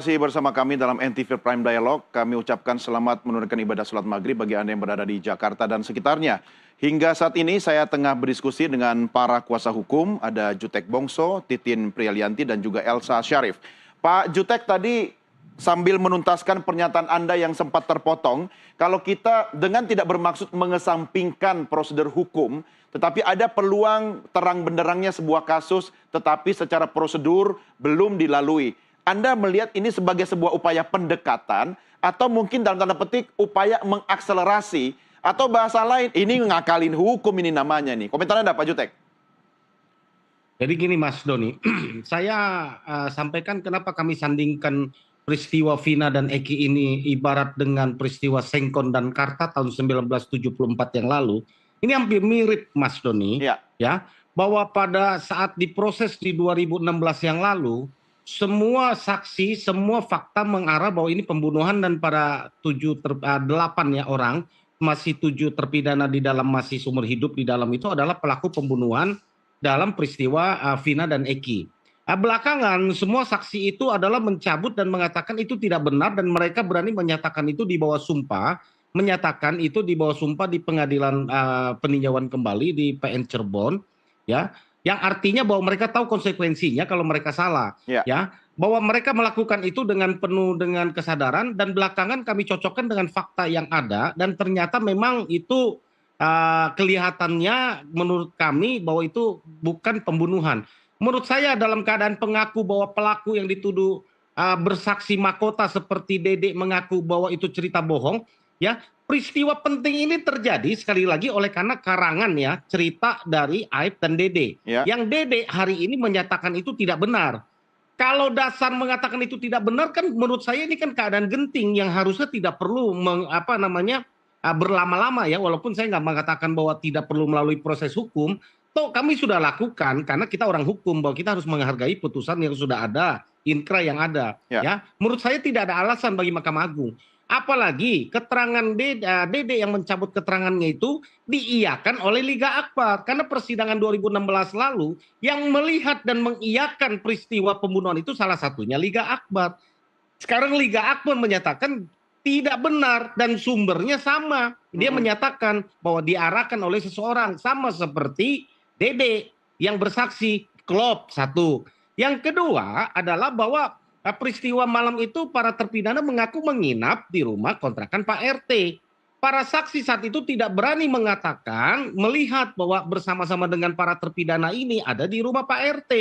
Masih bersama kami dalam NTV Prime Dialog, kami ucapkan selamat menunaikan ibadah sholat maghrib bagi Anda yang berada di Jakarta dan sekitarnya. Hingga saat ini saya tengah berdiskusi dengan para kuasa hukum, ada Jutek Bongso, Titin Prialianti, dan juga Elsa Syarif. Pak Jutek tadi sambil menuntaskan pernyataan Anda yang sempat terpotong, kalau kita dengan tidak bermaksud mengesampingkan prosedur hukum, tetapi ada peluang terang benderangnya sebuah kasus, tetapi secara prosedur belum dilalui. Anda melihat ini sebagai sebuah upaya pendekatan atau mungkin dalam tanda petik upaya mengakselerasi atau bahasa lain ini ngakalin hukum ini namanya nih. Komentar Anda Pak Jutek. Jadi gini Mas Doni, saya sampaikan kenapa kami sandingkan peristiwa Vina dan Eki ini ibarat dengan peristiwa Sengkon dan Karta tahun 1974 yang lalu. Ini hampir mirip Mas Doni, Ya. ya, bahwa pada saat diproses di 2016 yang lalu, semua saksi, semua fakta mengarah bahwa ini pembunuhan dan para 8 ya orang, masih 7 terpidana di dalam masih seumur hidup di dalam itu adalah pelaku pembunuhan dalam peristiwa Vina dan Eki. Belakangan semua saksi itu adalah mencabut dan mengatakan itu tidak benar dan mereka berani menyatakan itu di bawah sumpah, menyatakan itu di bawah sumpah di pengadilan peninjauan kembali di PN Cirebon, ya, yang artinya bahwa mereka tahu konsekuensinya kalau mereka salah, Ya. ya, bahwa mereka melakukan itu dengan penuh dengan kesadaran dan belakangan kami cocokkan dengan fakta yang ada dan ternyata memang itu kelihatannya menurut kami bahwa itu bukan pembunuhan. Menurut saya dalam keadaan pengaku bahwa pelaku yang dituduh bersaksi mahkota seperti Dede mengaku bahwa itu cerita bohong, ya, peristiwa penting ini terjadi sekali lagi oleh karena karangan ya cerita dari Aib dan Dede. Ya. Yang Dede hari ini menyatakan itu tidak benar. Kalau dasar mengatakan itu tidak benar kan menurut saya ini kan keadaan genting yang harusnya tidak perlu berlama-lama ya, walaupun saya nggak mengatakan bahwa tidak perlu melalui proses hukum, toh kami sudah lakukan karena kita orang hukum bahwa kita harus menghargai putusan yang sudah ada, inkra yang ada. Ya. Ya, menurut saya tidak ada alasan bagi Mahkamah Agung. Apalagi keterangan Dede yang mencabut keterangannya itu diiyakan oleh Liga Akbar karena persidangan 2016 lalu yang melihat dan mengiyakan peristiwa pembunuhan itu salah satunya Liga Akbar. Sekarang Liga Akbar menyatakan tidak benar dan sumbernya sama. Dia menyatakan bahwa diarahkan oleh seseorang sama seperti Dede yang bersaksi klop satu. Yang kedua adalah bahwa peristiwa malam itu para terpidana mengaku menginap di rumah kontrakan Pak RT. Para saksi saat itu tidak berani mengatakan melihat bahwa bersama-sama dengan para terpidana ini ada di rumah Pak RT.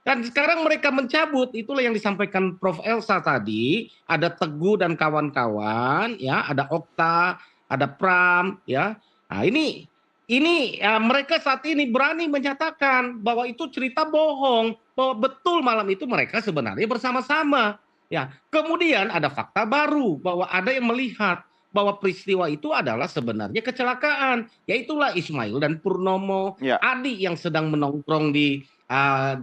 Dan sekarang mereka mencabut, itulah yang disampaikan Prof. Elsa tadi, ada Teguh dan kawan-kawan, ya, ada Okta, ada Pram, ya. Nah, ini mereka saat ini berani menyatakan bahwa itu cerita bohong, bahwa betul malam itu mereka sebenarnya bersama-sama. Ya, kemudian ada fakta baru bahwa ada yang melihat bahwa peristiwa itu adalah sebenarnya kecelakaan, yaitulah Ismail dan Purnomo, Ya. adik yang sedang menongkrong di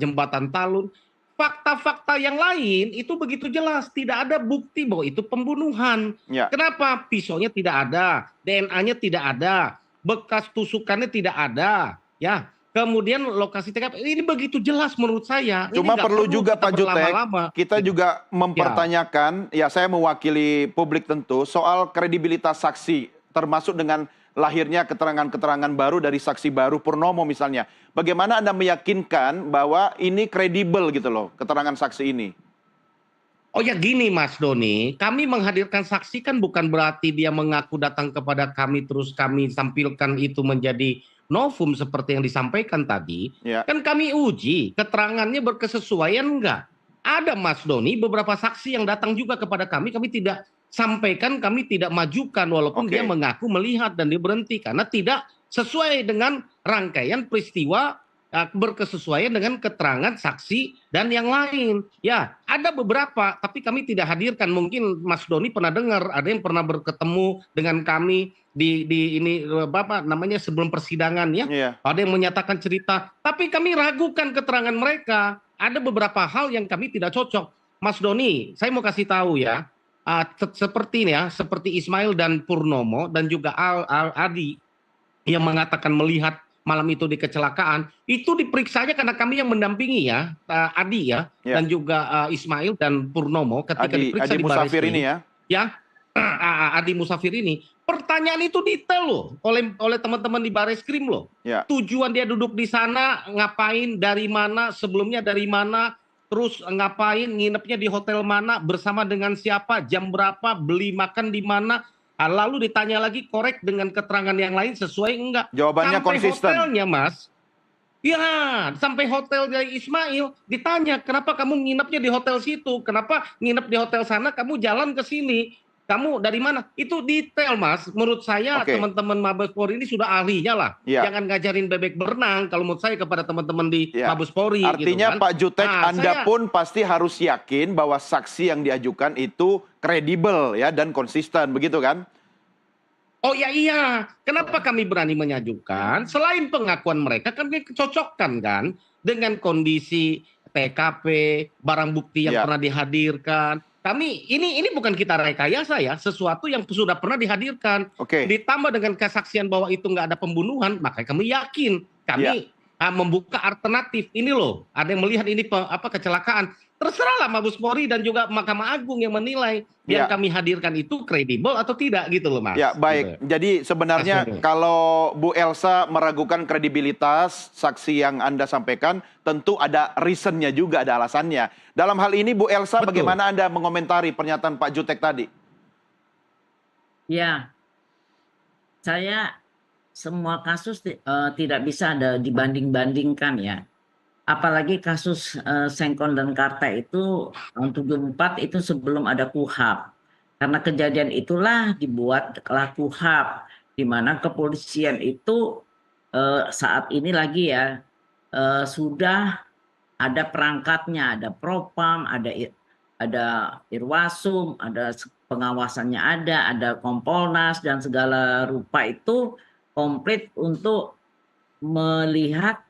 jembatan Talun. Fakta-fakta yang lain itu begitu jelas, tidak ada bukti bahwa itu pembunuhan. Ya. Kenapa? Pisaunya tidak ada, DNA-nya tidak ada, bekas tusukannya tidak ada, ya. Kemudian lokasi TKP ini begitu jelas menurut saya. Cuma Ini nggak perlu juga kita Pak Jutek, berlama-lama. kita juga mempertanyakan, ya saya mewakili publik tentu, soal kredibilitas saksi, termasuk dengan lahirnya keterangan-keterangan baru dari saksi baru Purnomo misalnya. Bagaimana Anda meyakinkan bahwa ini kredibel gitu loh, keterangan saksi ini? Oh ya gini Mas Doni, kami menghadirkan saksi kan bukan berarti dia mengaku datang kepada kami terus kami tampilkan itu menjadi novum seperti yang disampaikan tadi. Ya. Kan kami uji keterangannya berkesesuaian enggak. Ada Mas Doni beberapa saksi yang datang juga kepada kami tidak sampaikan, kami tidak majukan walaupun Oke. dia mengaku melihat dan dia berhenti karena tidak sesuai dengan rangkaian peristiwa berkesesuaian dengan keterangan saksi dan yang lain. Ya, ada beberapa, tapi kami tidak hadirkan. Mungkin Mas Doni pernah dengar, ada yang pernah berketemu dengan kami di ini Bapak namanya sebelum persidangan ya. Iya. Ada yang menyatakan cerita, tapi kami ragukan keterangan mereka. Ada beberapa hal yang kami tidak cocok. Mas Doni, saya mau kasih tahu ya, seperti ini ya, seperti Ismail dan Purnomo dan juga Adi yang mengatakan melihat malam itu di kecelakaan, itu diperiksanya karena kami yang mendampingi ya, Adi ya, Ya. dan juga Ismail dan Purnomo ketika diperiksa Adi di Musafir Barreskrim, ini ya. ya, Adi Musafir ini, pertanyaan itu detail loh oleh teman-teman di Barreskrim loh. Ya. Tujuan dia duduk di sana, ngapain, dari mana, sebelumnya dari mana, terus ngapain, nginepnya di hotel mana, bersama dengan siapa, jam berapa, beli makan di mana. Lalu ditanya lagi, korek dengan keterangan yang lain sesuai enggak. Jawabannya Sampai konsisten. hotelnya, Mas. Ya, sampai hotel dari Ismail ditanya, kenapa kamu nginepnya di hotel situ? Kenapa nginep di hotel sana, kamu jalan ke sini? Kamu dari mana? Itu detail, Mas. Menurut saya teman-teman Mabes Polri ini sudah ahlinya lah. Ya. Jangan ngajarin bebek berenang kalau menurut saya kepada teman-teman di Mabes Polri. Artinya gitu kan. Pak Jutek, Anda pun pasti harus yakin bahwa saksi yang diajukan itu kredibel ya dan konsisten, begitu kan? Oh ya iya, kenapa kami berani mengajukan? Selain pengakuan mereka, kami cocokkan kan dengan kondisi TKP, barang bukti yang pernah dihadirkan. Kami ini bukan kita rekayasa ya, sesuatu yang sudah pernah dihadirkan. Ditambah dengan kesaksian bahwa itu nggak ada pembunuhan, maka kami yakin kami membuka alternatif. Ini loh, ada yang melihat ini kecelakaan. Terserahlah Mabes Polri dan juga Mahkamah Agung yang menilai yang kami hadirkan itu kredibel atau tidak gitu loh, Mas. Ya, baik. Gitu. Jadi sebenarnya kalau Bu Elsa meragukan kredibilitas saksi yang Anda sampaikan, tentu ada reasonnya juga, ada alasannya. Dalam hal ini Bu Elsa, bagaimana Anda mengomentari pernyataan Pak Jutek tadi? Ya, saya semua kasus tidak bisa ada dibanding-bandingkan ya. Apalagi kasus Sengkon dan Karta itu tahun 74 itu sebelum ada KUHAP. Karena kejadian itulah dibuatlah KUHAP, di mana kepolisian itu saat ini lagi ya sudah ada perangkatnya, ada Propam, ada Irwasum, ada pengawasannya, ada Kompolnas dan segala rupa itu komplit untuk melihat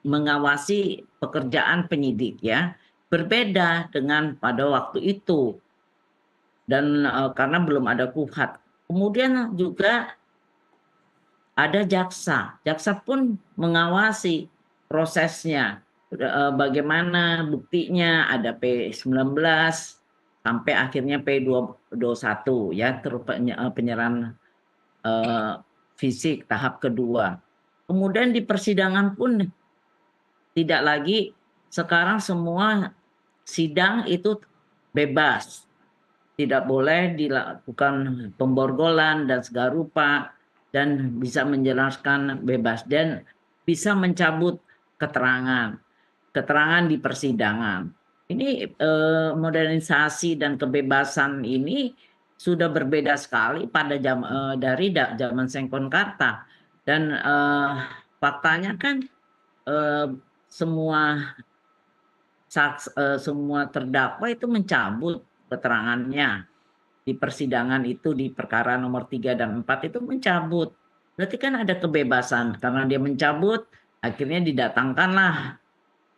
mengawasi pekerjaan penyidik ya, berbeda dengan pada waktu itu dan karena belum ada KUHAP. Kemudian juga ada jaksa pun mengawasi prosesnya, bagaimana buktinya, ada P19 sampai akhirnya P21 ya, penyerahan fisik tahap kedua. Kemudian di persidangan pun tidak lagi, sekarang semua sidang itu bebas. Tidak boleh dilakukan pemborgolan dan segala rupa, dan bisa menjelaskan bebas dan bisa mencabut keterangan di persidangan. Ini modernisasi dan kebebasan ini sudah berbeda sekali pada dari zaman Sengkon Karta. Dan faktanya kan semua terdakwa itu mencabut keterangannya di persidangan itu, di perkara nomor 3 dan 4 itu mencabut. Berarti kan ada kebebasan, karena dia mencabut akhirnya didatangkanlah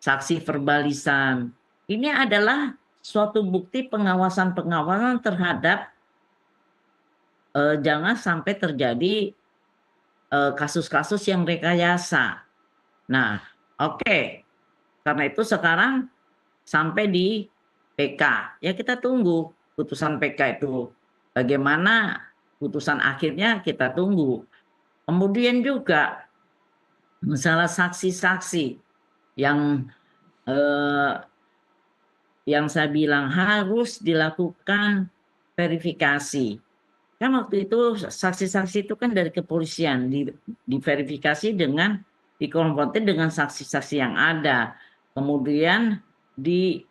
saksi verbalisan. Ini adalah suatu bukti pengawasan terhadap jangan sampai terjadi kasus-kasus yang rekayasa. Nah, karena itu sekarang sampai di PK. Ya kita tunggu putusan PK itu. Bagaimana putusan akhirnya kita tunggu. Kemudian juga masalah saksi-saksi yang saya bilang harus dilakukan verifikasi. Kan waktu itu saksi-saksi itu kan dari kepolisian diverifikasi dengan dikonfrontir dengan saksi-saksi yang ada, kemudian di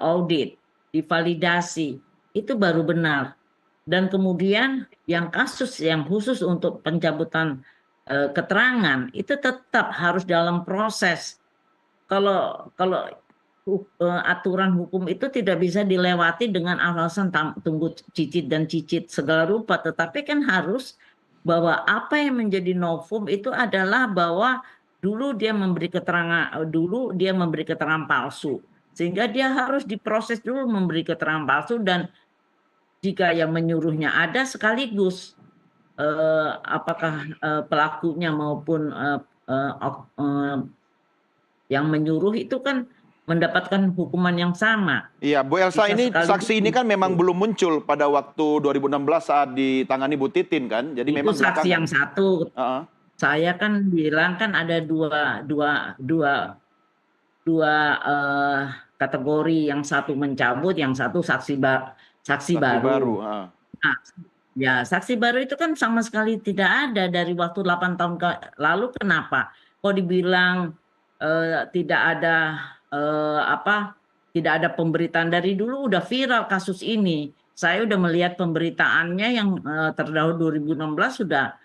audit, divalidasi, itu baru benar. Dan kemudian yang kasus yang khusus untuk pencabutan keterangan itu tetap harus dalam proses. Kalau aturan hukum itu tidak bisa dilewati dengan alasan tunggu cicit dan cicit segala rupa, tetapi kan harus bahwa apa yang menjadi novum itu adalah bahwa dulu dia memberi keterangan palsu, sehingga dia harus diproses dulu memberi keterangan palsu, dan jika yang menyuruhnya ada sekaligus apakah pelakunya maupun yang menyuruh itu kan mendapatkan hukuman yang sama. Iya, Bu Elsa, Bisa ini saksi ini sekaligus kan memang itu. belum muncul pada waktu 2016 saat ditangani Bu Titin kan, jadi Itu memang saksi belakangan. yang satu. Heeh. Saya kan bilang kan ada dua kategori, yang satu mencabut, yang satu saksi Saksi baru. baru. Heeh. Nah, ya saksi baru itu kan sama sekali tidak ada dari waktu 8 tahun lalu. Kenapa? Kok dibilang tidak ada tidak ada pemberitaan? Dari dulu udah viral kasus ini. Saya udah melihat pemberitaannya yang terdahulu 2016 sudah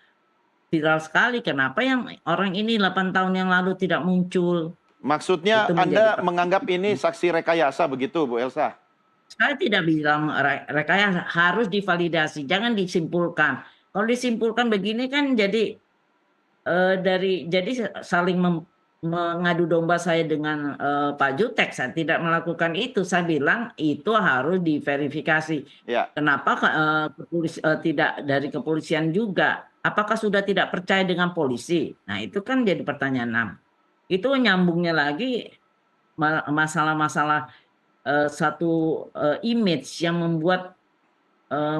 viral sekali. Kenapa yang orang ini 8 tahun yang lalu tidak muncul? Maksudnya Itu menjadi Anda menganggap ini saksi rekayasa begitu, Bu Elsa? Saya tidak bilang rekayasa, harus divalidasi, jangan disimpulkan. Kalau disimpulkan begini kan jadi jadi saling mengadu domba saya dengan Pak Jutek. Saya tidak melakukan itu. Saya bilang itu harus diverifikasi. Ya. Kenapa tidak dari kepolisian juga? Apakah sudah tidak percaya dengan polisi? Nah, itu kan jadi pertanyaan. Nah, itu nyambungnya lagi masalah-masalah satu image yang membuat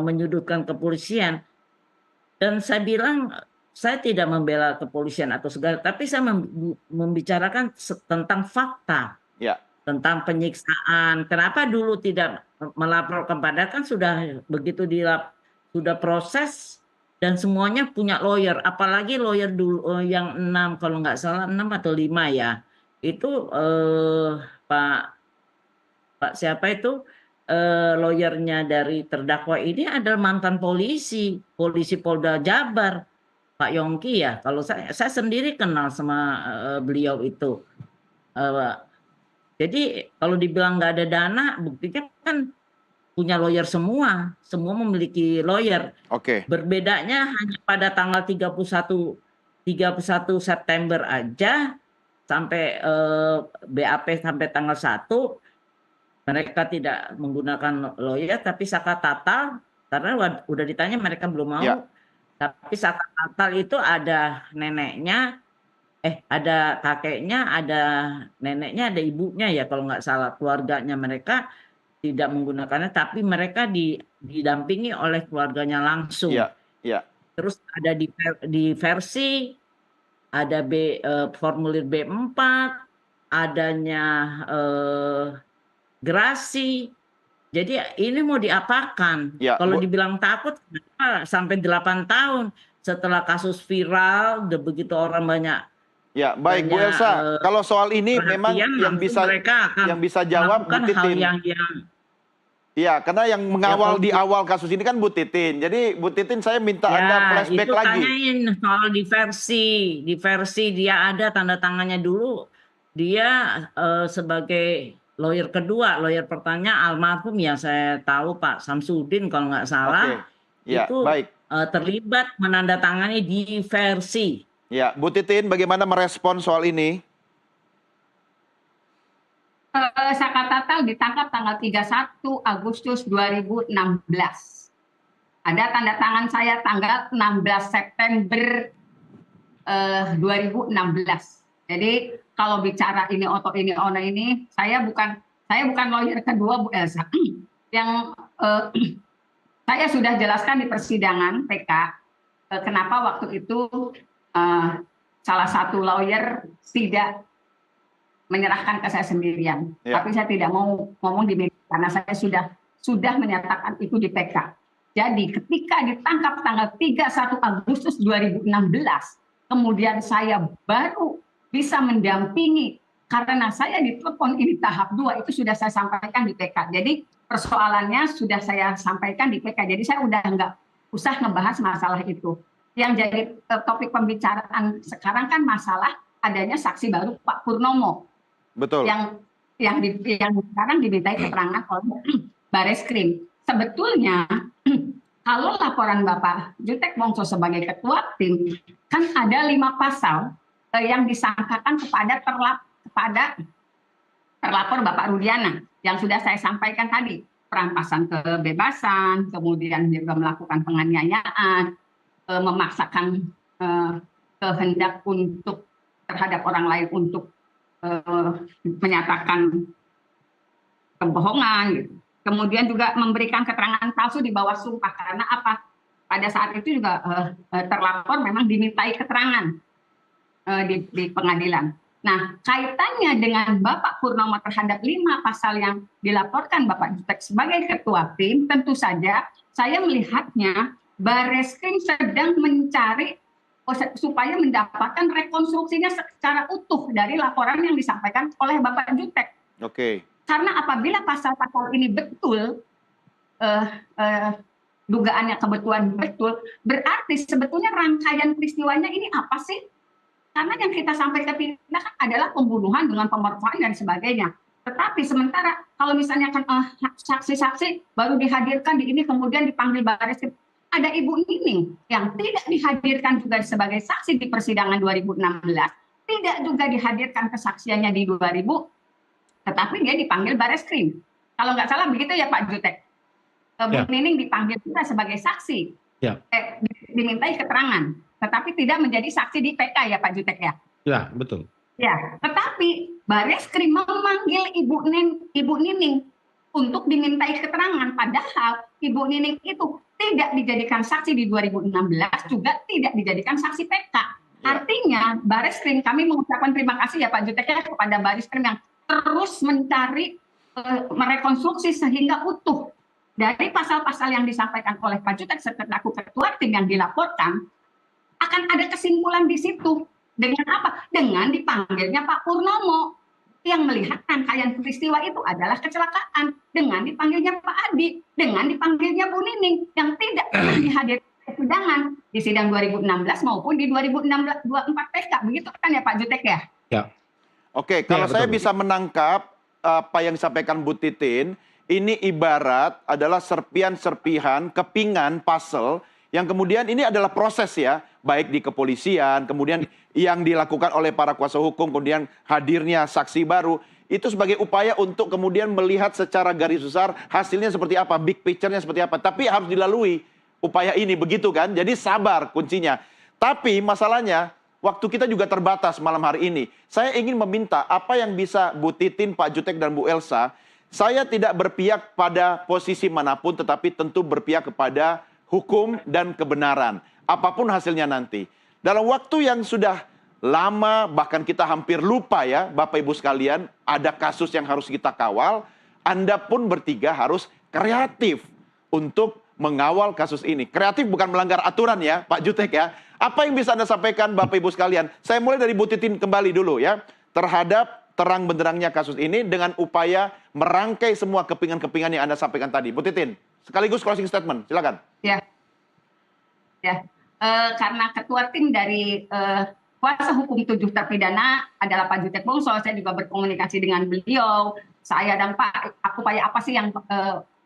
menyudutkan kepolisian. Dan saya bilang saya tidak membela kepolisian atau segala, tapi saya membicarakan tentang fakta, Ya. tentang penyiksaan. Kenapa dulu tidak melaporkan? Padahal kan sudah begitu sudah proses dan semuanya punya lawyer. Apalagi lawyer dulu yang 6, kalau nggak salah 6 atau 5 ya. Itu Pak siapa itu lawyernya dari terdakwa ini adalah mantan polisi Polda Jabar, Pak Yongki ya. Kalau saya sendiri kenal sama beliau itu. Jadi kalau dibilang nggak ada dana, buktinya kan punya lawyer semua memiliki lawyer. Oke. Berbedanya hanya pada tanggal 31 September aja sampai BAP sampai tanggal 1 mereka tidak menggunakan lawyer, tapi sakat tatal, karena udah ditanya mereka belum mau. Ya. Tapi sakat tatal itu ada neneknya, ada kakeknya, ada neneknya, ada ibunya ya kalau nggak salah. Keluarganya mereka tidak menggunakannya, tapi mereka didampingi oleh keluarganya langsung. Ya. Ya. Terus ada di versi, ada formulir B4, adanya gerasi. Jadi ini mau diapakan? Ya, Kalau Bu. dibilang takut, kenapa sampai 8 tahun setelah kasus viral, udah begitu orang banyak. Ya, baik Bu Elsa. Kalau soal ini memang yang bisa jawab Bu Titin. Iya, karena yang mengawal di awal kasus ini kan Bu Titin. Jadi Bu Titin, saya minta Anda flashback itu lagi. Tanyain soal di versi dia ada tanda tangannya dulu. Dia sebagai lawyer kedua, lawyer pertanyaan almarhum yang saya tahu Pak Samsudin kalau nggak salah. Ya, itu baik. Terlibat menandatangani di versi. Ya, Bu Titin bagaimana merespon soal ini? Sakat tatal ditangkap tanggal 31 Agustus 2016. Ada tanda tangan saya tanggal 16 September 2016. Jadi kalau bicara ini ono ini, saya bukan lawyer kedua Bu Elsa. Yang saya sudah jelaskan di persidangan PK kenapa waktu itu salah satu lawyer tidak menyerahkan ke saya sendirian. Ya. Tapi saya tidak mau ngomong di media karena saya sudah menyatakan itu di PK. Jadi ketika ditangkap tanggal 31 Agustus 2016, kemudian saya baru bisa mendampingi karena saya ditelepon ini tahap 2, itu sudah saya sampaikan di PK. Jadi persoalannya sudah saya sampaikan di PK. Jadi saya udah nggak usah ngebahas masalah itu. Yang jadi topik pembicaraan sekarang kan masalah adanya saksi baru Pak Purnomo. Betul. Yang sekarang dimintai keterangan oleh Bareskrim. Sebetulnya kalau laporan Bapak Jutek Wongso sebagai ketua tim, kan ada 5 pasal yang disangkakan kepada terlapor Bapak Rudiana yang sudah saya sampaikan tadi, perampasan kebebasan, kemudian juga melakukan penganiayaan, memaksakan kehendak untuk terhadap orang lain untuk menyatakan kebohongan gitu. Kemudian juga memberikan keterangan palsu di bawah sumpah karena apa? Pada saat itu juga terlapor memang dimintai keterangan di pengadilan. Nah, kaitannya dengan Bapak Purnomo terhadap 5 pasal yang dilaporkan Bapak Jutek sebagai ketua tim, tentu saja saya melihatnya Bareskrim sedang mencari supaya mendapatkan rekonstruksinya secara utuh dari laporan yang disampaikan oleh Bapak Jutek. Oke. Karena apabila pasal-pasal ini betul, dugaannya kebetulan betul, berarti sebetulnya rangkaian peristiwanya ini apa sih? Karena yang kita sampaikan kan adalah pembunuhan dengan pemerkosaan dan sebagainya. Tetapi sementara kalau misalnya kan saksi-saksi baru dihadirkan di ini kemudian dipanggil Bareskrim, ada Ibu Nining yang tidak dihadirkan juga sebagai saksi di persidangan 2016, tidak juga dihadirkan kesaksiannya di 2000, tetapi dia dipanggil Bareskrim. Kalau nggak salah begitu ya Pak Jutek. Bu Nining dipanggil juga sebagai saksi, dimintai keterangan, tetapi tidak menjadi saksi di PK ya Pak Jutek ya. Ya, betul. Ya, tetapi Bareskrim memanggil Ibu Nining untuk dimintai keterangan, padahal Ibu Nining itu tidak dijadikan saksi di 2016, juga tidak dijadikan saksi PK. Artinya Bareskrim, kami mengucapkan terima kasih ya Pak Jutek ya kepada Bareskrim yang terus mencari merekonstruksi sehingga utuh dari pasal-pasal yang disampaikan oleh Pak Jutek selaku ketua tim yang dilaporkan, akan ada kesimpulan di situ. Dengan apa? Dengan dipanggilnya Pak Purnomo yang melihat rangkaian peristiwa itu adalah kecelakaan, dengan dipanggilnya Pak Adi, dengan dipanggilnya Bu Nining yang tidak pernah dihadirkan persidangan di sidang 2016 maupun di 2024 PK. Begitu kan ya Pak Jutek ya? Ya. Oke, kalau saya bisa menangkap apa yang disampaikan Bu Titin, ini ibarat adalah serpihan-serpihan, kepingan, puzzle, yang kemudian ini adalah proses ya, baik di kepolisian, kemudian yang dilakukan oleh para kuasa hukum, kemudian hadirnya saksi baru, itu sebagai upaya untuk kemudian melihat secara garis besar hasilnya seperti apa, big picture-nya seperti apa. Tapi harus dilalui upaya ini, begitu kan? Jadi sabar kuncinya. Tapi masalahnya, waktu kita juga terbatas malam hari ini. Saya ingin meminta apa yang bisa Bu Titin, Pak Jutek, dan Bu Elsa, saya tidak berpihak pada posisi manapun, tetapi tentu berpihak kepada hukum dan kebenaran. Apapun hasilnya nanti. Dalam waktu yang sudah lama, bahkan kita hampir lupa ya, Bapak Ibu sekalian, ada kasus yang harus kita kawal. Anda pun bertiga harus kreatif untuk mengawal kasus ini. Kreatif bukan melanggar aturan ya, Pak Jutek ya. Apa yang bisa Anda sampaikan Bapak Ibu sekalian? Saya mulai dari Bu Titin kembali dulu ya. Terhadap terang benderangnya kasus ini dengan upaya merangkai semua kepingan-kepingan yang Anda sampaikan tadi. Bu Titin, sekaligus closing statement, silakan. Karena ketua tim dari kuasa hukum 7 terpidana adalah Pak Jutek Bongso, saya juga berkomunikasi dengan beliau. Saya dan Pak, upaya apa sih yang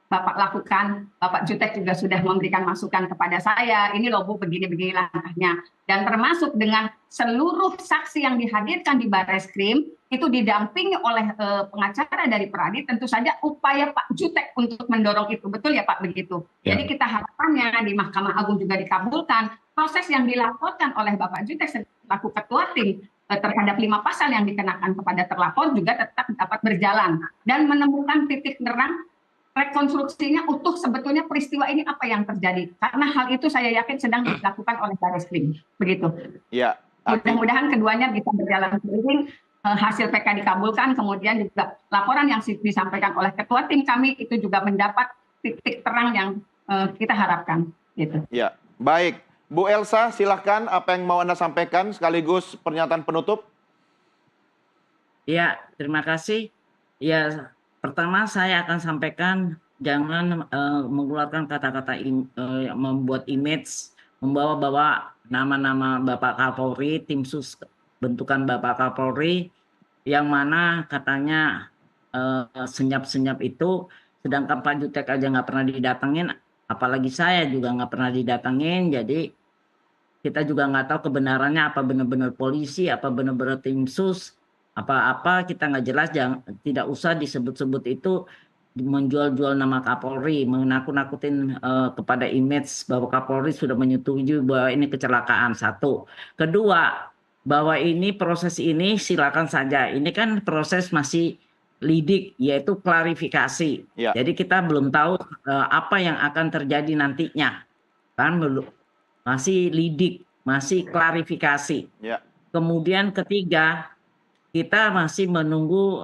Bapak lakukan? Bapak Jutek juga sudah memberikan masukan kepada saya. Ini loh Bu, begini-begini langkahnya. Dan termasuk dengan seluruh saksi yang dihadirkan di Bareskrim, itu didampingi oleh pengacara dari Peradi, tentu saja upaya Pak Jutek untuk mendorong itu. Betul ya Pak, begitu? Ya. Jadi kita harapannya di Mahkamah Agung juga dikabulkan. Proses yang dilaporkan oleh Bapak Jutek selaku ketua tim terhadap 5 pasal yang dikenakan kepada terlapor juga tetap dapat berjalan. Dan menemukan titik terang rekonstruksinya utuh sebetulnya peristiwa ini apa yang terjadi. Karena hal itu saya yakin sedang dilakukan oleh Bareskrim. Begitu. Ya. Mudah-mudahan keduanya bisa berjalan seiring. Hasil PK dikabulkan, kemudian juga laporan yang disampaikan oleh ketua tim kami itu juga mendapat titik terang yang kita harapkan. Gitu. Ya, baik. Bu Elsa, silahkan apa yang mau Anda sampaikan sekaligus pernyataan penutup. Ya, terima kasih. Ya, pertama saya akan sampaikan jangan mengeluarkan kata-kata membuat image, membawa bahwa nama-nama Bapak Kapolri, tim sus bentukan Bapak Kapolri, yang mana katanya senyap-senyap itu, sedangkan Pak Jutek aja nggak pernah didatengin, apalagi saya juga nggak pernah didatengin, jadi kita juga nggak tahu kebenarannya apa benar-benar polisi, apa benar-benar tim sus, apa-apa kita nggak jelas, tidak usah disebut-sebut itu. menjual-jual nama Kapolri, menakut-nakutin kepada image bahwa Kapolri sudah menyetujui bahwa ini kecelakaan. Satu. Kedua, bahwa ini proses ini silakan saja. Ini kan proses masih lidik, yaitu klarifikasi. Ya. Jadi kita belum tahu apa yang akan terjadi nantinya. Kan belum, masih lidik, masih klarifikasi. Ya. Kemudian ketiga, kita masih menunggu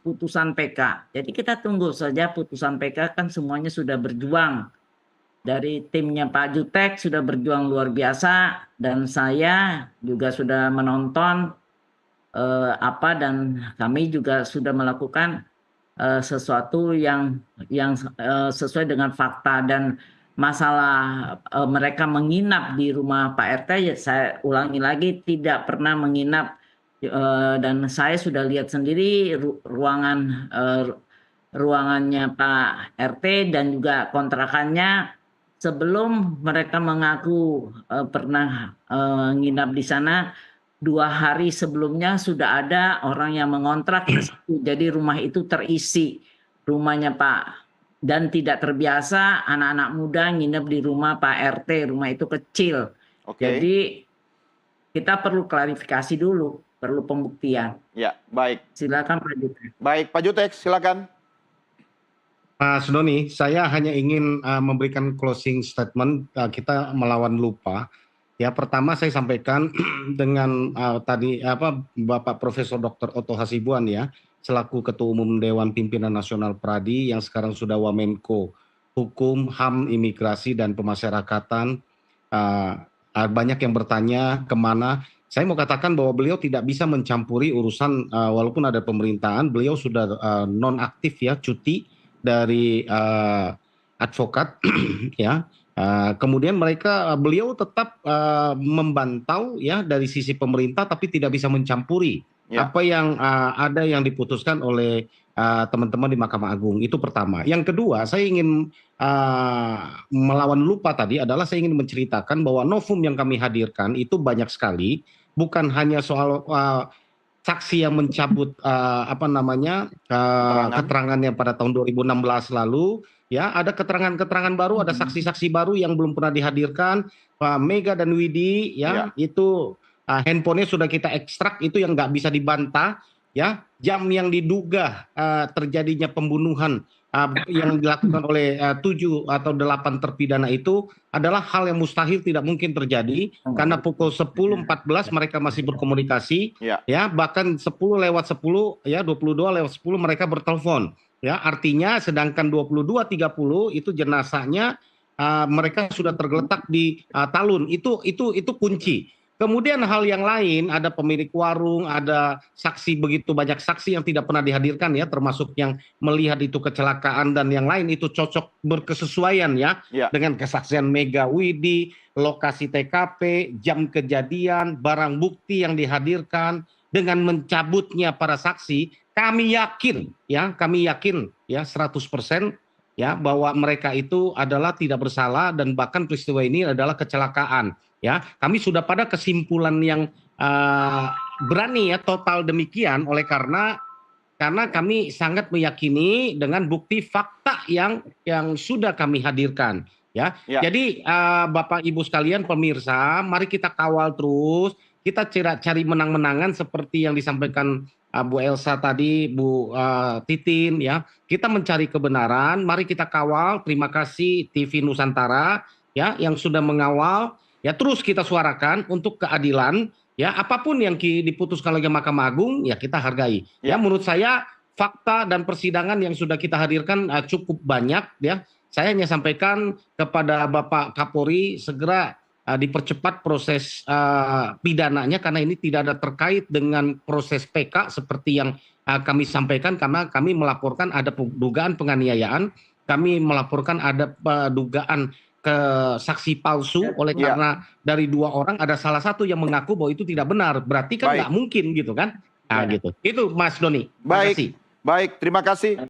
putusan PK. Jadi kita tunggu saja putusan PK, kan semuanya sudah berjuang. Dari timnya Pak Jutek sudah berjuang luar biasa, dan saya juga sudah menonton dan kami juga sudah melakukan sesuatu yang sesuai dengan fakta. Dan masalah mereka menginap di rumah Pak RT, ya saya ulangi lagi, tidak pernah menginap. Dan saya sudah lihat sendiri ruangannya Pak RT dan juga kontrakannya. Sebelum mereka mengaku pernah nginap di sana, 2 hari sebelumnya sudah ada orang yang mengontrak di situ. Jadi rumah itu terisi, rumahnya Pak. Dan tidak terbiasa anak-anak muda nginep di rumah Pak RT, rumah itu kecil. Oke. Jadi kita perlu klarifikasi dulu, perlu pembuktian. Ya, baik. Silakan Pak Jutek. Baik, Pak Jutek, silakan. Mas Doni, saya hanya ingin memberikan closing statement. Kita melawan lupa. Ya, pertama saya sampaikan dengan tadi Bapak Profesor Dr. Otto Hasibuan ya, selaku Ketua Umum Dewan Pimpinan Nasional Pradi yang sekarang sudah Wamenko Hukum, HAM, Imigrasi dan Pemasyarakatan. Banyak yang bertanya kemana. Saya mau katakan bahwa beliau tidak bisa mencampuri urusan walaupun ada pemerintahan, beliau sudah nonaktif ya, cuti dari advokat ya. Kemudian beliau tetap membantau ya dari sisi pemerintah, tapi tidak bisa mencampuri apa yang ada yang diputuskan oleh teman-teman di Mahkamah Agung. Itu pertama. Yang kedua, saya ingin melawan lupa tadi adalah saya ingin menceritakan bahwa novum yang kami hadirkan itu banyak sekali, bukan hanya soal saksi yang mencabut keterangannya pada tahun 2016 lalu. Ya, ada keterangan-keterangan baru, ada saksi-saksi baru yang belum pernah dihadirkan. Pak Mega dan Widi, itu handphonenya sudah kita ekstrak, itu yang nggak bisa dibantah. Ya, jam yang diduga terjadinya pembunuhan yang dilakukan oleh 7 atau 8 terpidana itu adalah hal yang mustahil, tidak mungkin terjadi karena pukul 10.14 mereka masih berkomunikasi. Ya, bahkan 10:10 ya, 22:10 mereka bertelepon. Ya, artinya sedangkan 22:30 itu jenazahnya mereka sudah tergeletak di Talun. Itu kunci. Kemudian hal yang lain, ada pemilik warung, ada saksi, begitu banyak saksi yang tidak pernah dihadirkan ya, termasuk yang melihat itu kecelakaan dan yang lain itu cocok berkesesuaian ya dengan kesaksian Mega Widi, lokasi TKP, jam kejadian, barang bukti yang dihadirkan. Dengan mencabutnya para saksi, kami yakin ya 100% ya bahwa mereka itu adalah tidak bersalah dan bahkan peristiwa ini adalah kecelakaan. Ya, kami sudah pada kesimpulan yang berani ya, total demikian, oleh karena kami sangat meyakini dengan bukti fakta yang sudah kami hadirkan. Ya. Jadi Bapak Ibu sekalian pemirsa, mari kita kawal terus, kita cari menang-menangan seperti yang disampaikan Bu Elsa tadi, Bu Titin ya. Kita mencari kebenaran, mari kita kawal. Terima kasih TV Nusantara ya yang sudah mengawal. Ya, terus kita suarakan untuk keadilan ya, apapun yang diputuskan oleh Mahkamah Agung ya kita hargai. Ya, menurut saya fakta dan persidangan yang sudah kita hadirkan cukup banyak ya. Saya hanya sampaikan kepada Bapak Kapolri segera dipercepat proses pidananya karena ini tidak ada terkait dengan proses PK seperti yang kami sampaikan, karena kami melaporkan ada dugaan penganiayaan, kami melaporkan ada dugaan ke saksi palsu, oleh karena dari 2 orang ada salah satu yang mengaku bahwa itu tidak benar, berarti kan nggak mungkin gitu kan. Gitu. Itu Mas Doni. Baik, terima kasih.